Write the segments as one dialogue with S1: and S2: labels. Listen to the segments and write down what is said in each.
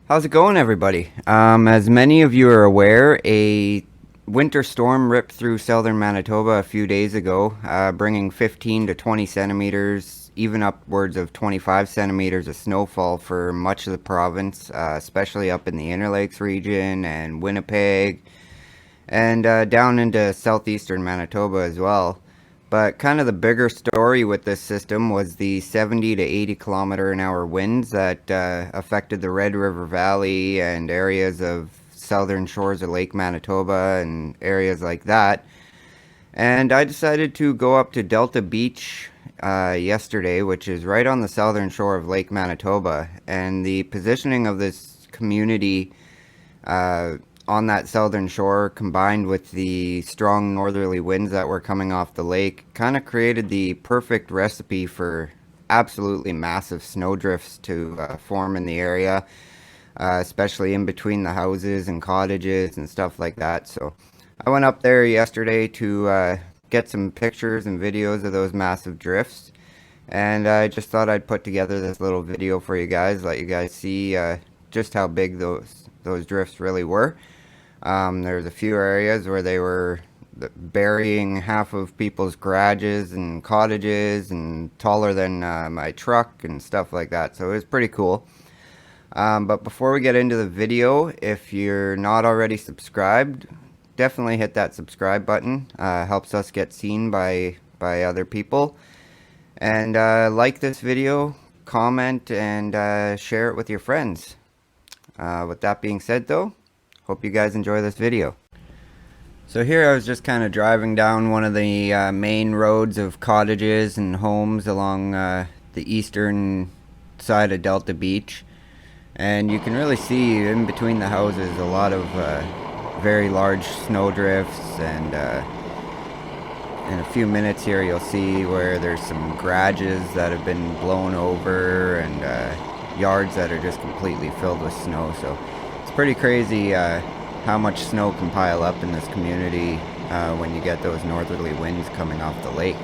S1: How's it going, everybody? As many of you are aware, a winter storm ripped through southern Manitoba a few days ago, bringing 15 to 20 centimeters, even upwards of 25 centimeters of snowfall for much of the province, especially up in the Inner Lakes region and Winnipeg, and down into southeastern Manitoba as well. But kind of the bigger story with this system was the 70 to 80 kilometer an hour winds that affected the Red River Valley and areas of southern shores of Lake Manitoba and areas like that. And I decided to go up to Delta Beach yesterday, which is right on the southern shore of Lake Manitoba. And the positioning of this community uh, on that southern shore, combined with the strong northerly winds that were coming off the lake, kind of created the perfect recipe for absolutely massive snowdrifts to form in the area, especially in between the houses and cottages and stuff like that. So I went up there yesterday to get some pictures and videos of those massive drifts. And I just thought I'd put together this little video for you guys, let you guys see just how big those drifts really were. There's a few areas where they were burying half of people's garages and cottages and taller than my truck and stuff like that. So it was pretty cool. But before we get into the video, if you're not already subscribed, definitely hit that subscribe button. Helps us get seen by other people. And like this video, comment, and share it with your friends. With that being said, though, hope you guys enjoy this video. So here I was just kind of driving down one of the main roads of cottages and homes along the eastern side of Delta Beach. And you can really see in between the houses a lot of very large snowdrifts, and in a few minutes here you'll see where there's some garages that have been blown over and yards that are just completely filled with snow. So it's pretty crazy how much snow can pile up in this community when you get those northerly winds coming off the lake.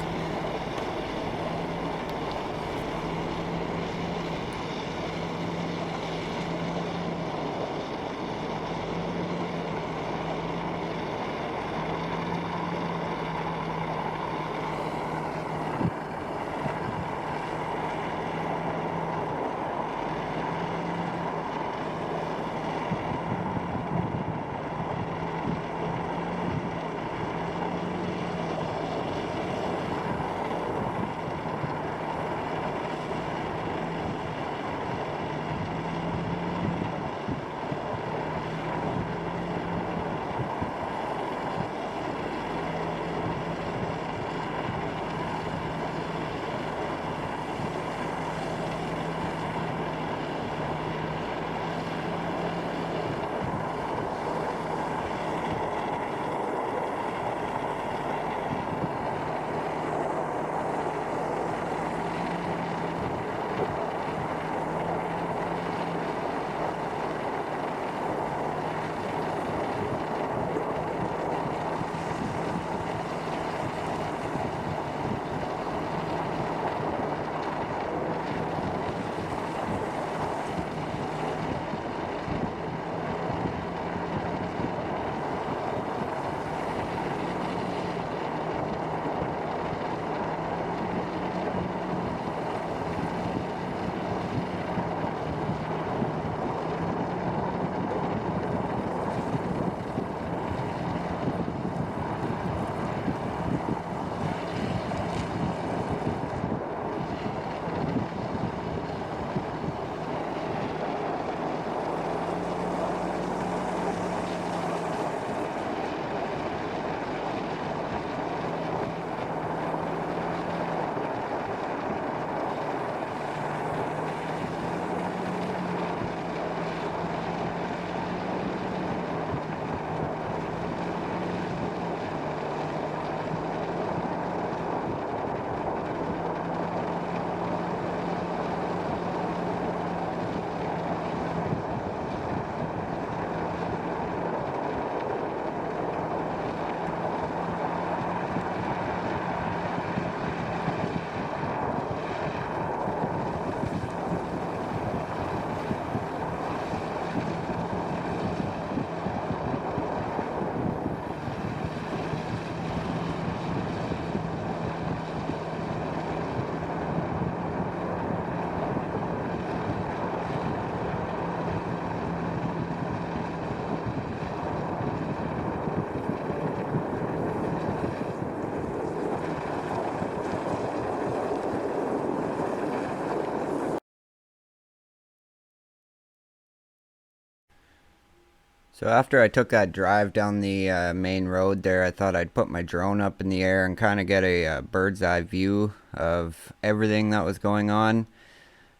S1: So after I took that drive down the main road there, I thought I'd put my drone up in the air and kind of get a bird's eye view of everything that was going on.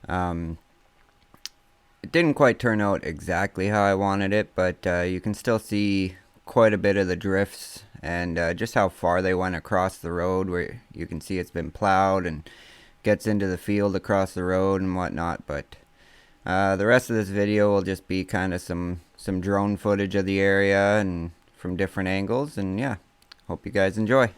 S1: Um, it didn't quite turn out exactly how I wanted it, but you can still see quite a bit of the drifts and just how far they went across the road, where you can see it's been plowed and gets into the field across the road and whatnot. But the rest of this video will just be kind of some drone footage of the area and from different angles. And yeah, hope you guys enjoy.